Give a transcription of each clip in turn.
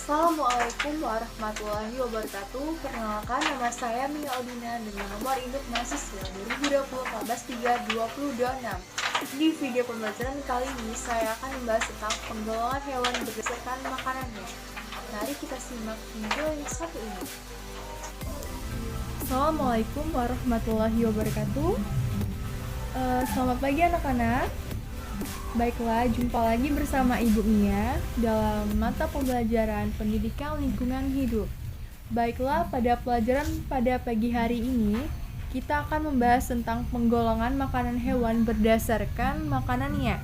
Assalamualaikum warahmatullahi wabarakatuh. Perkenalkan, nama saya Mia Aldina dengan nomor induk mahasiswa 2020-143-2026. Di video pembelajaran kali ini saya akan membahas tentang penggolongan hewan berdasarkan makanannya. Mari kita simak video yang satu ini. Assalamualaikum warahmatullahi wabarakatuh. Selamat pagi anak-anak. Baiklah, jumpa lagi bersama Ibu Mia dalam mata pembelajaran Pendidikan Lingkungan Hidup. Baiklah, pada pelajaran pada pagi hari ini, kita akan membahas tentang penggolongan makanan hewan berdasarkan makanannya.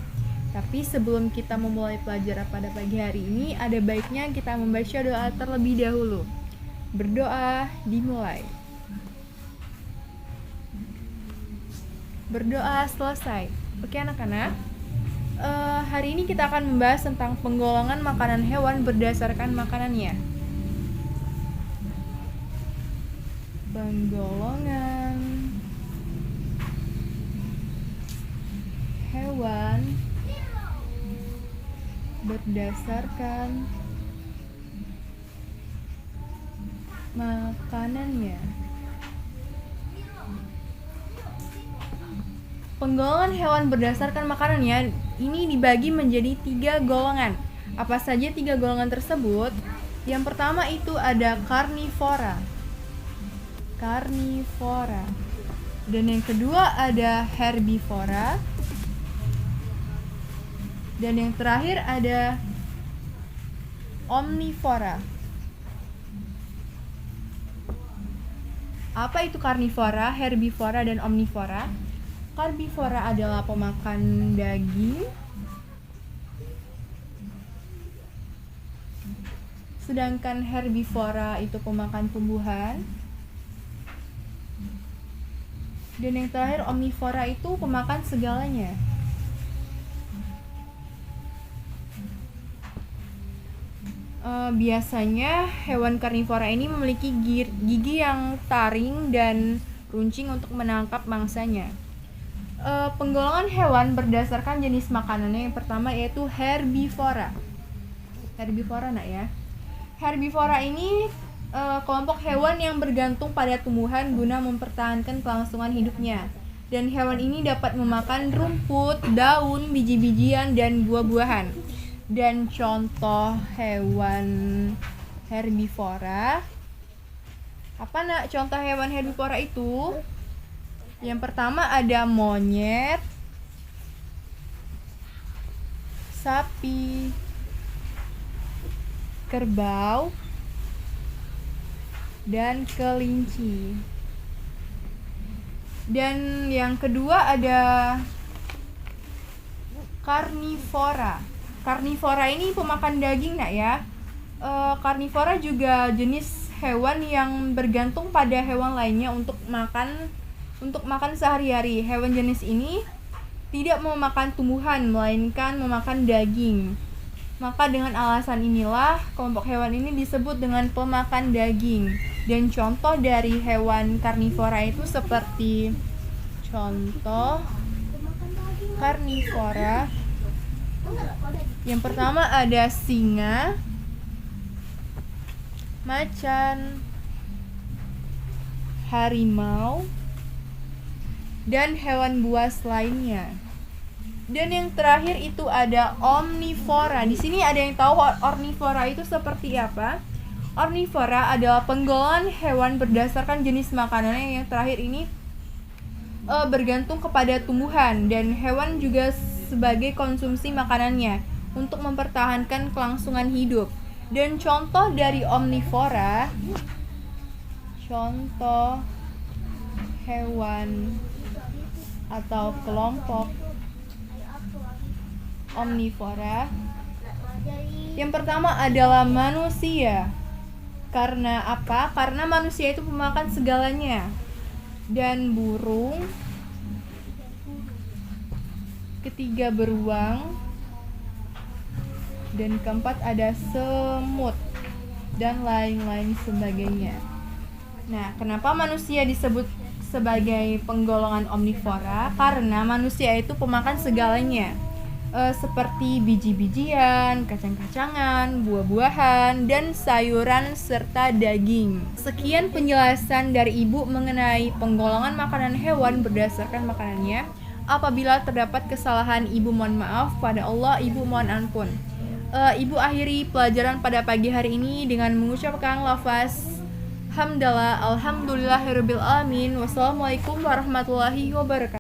Tapi sebelum kita memulai pelajaran pada pagi hari ini, ada baiknya kita membaca doa terlebih dahulu. Berdoa dimulai. Berdoa selesai. Oke anak-anak. Hari ini kita akan membahas tentang penggolongan makanan hewan berdasarkan makanannya. Penggolongan hewan berdasarkan makanannya. Penggolongan hewan berdasarkan makanannya ini dibagi menjadi 3 golongan. Apa saja 3 golongan tersebut? Yang pertama itu ada karnivora. Dan yang kedua ada herbivora. Dan yang terakhir ada omnivora. Apa itu karnivora, herbivora, dan omnivora? Karnivora adalah pemakan daging, sedangkan herbivora itu pemakan tumbuhan, dan yang terakhir omnivora itu pemakan segalanya. Biasanya hewan karnivora ini memiliki gigi yang taring dan runcing untuk menangkap mangsanya. Penggolongan hewan berdasarkan jenis makanannya yang pertama yaitu herbivora. Herbivora nak ya. Herbivora ini kelompok hewan yang bergantung pada tumbuhan guna mempertahankan kelangsungan hidupnya. Dan hewan ini dapat memakan rumput, daun, biji-bijian, dan buah-buahan. Dan contoh hewan herbivora. Apa nak contoh hewan herbivora itu? Yang pertama ada monyet, sapi, kerbau, dan kelinci. Dan yang kedua ada karnivora. Karnivora ini pemakan daging nak ya. Karnivora juga jenis hewan yang bergantung pada hewan lainnya untuk makan sehari-hari. Hewan jenis ini tidak memakan tumbuhan, melainkan memakan daging. Maka dengan alasan inilah kelompok hewan ini disebut dengan pemakan daging. Dan contoh dari hewan karnivora itu seperti contoh karnivora. Yang pertama ada singa, macan, harimau, dan hewan buas lainnya. Dan yang terakhir itu ada omnivora. Di sini ada yang tahu omnivora itu seperti apa? Omnivora adalah penggolongan hewan berdasarkan jenis makanannya. Yang terakhir ini bergantung kepada tumbuhan, dan hewan juga sebagai konsumsi makanannya untuk mempertahankan kelangsungan hidup. Dan contoh dari omnivora, contoh hewan atau kelompok omnivora. Yang pertama adalah manusia. Karena apa? Karena manusia itu pemakan segalanya. Dan burung. Ketiga beruang. Dan keempat ada semut dan lain-lain sebagainya. Nah, kenapa manusia disebut sebagai penggolongan omnivora? Karena manusia itu pemakan segalanya. seperti biji-bijian, kacang-kacangan, buah-buahan, dan sayuran serta daging. Sekian penjelasan dari Ibu mengenai penggolongan makanan hewan berdasarkan makanannya. Apabila terdapat kesalahan, Ibu mohon maaf, pada Allah Ibu mohon ampun. Ibu akhiri pelajaran pada pagi hari ini dengan mengucapkan lafaz hamdalah, alhamdulillahirabbil alamin, wassalamualaikum warahmatullahi wabarakatuh.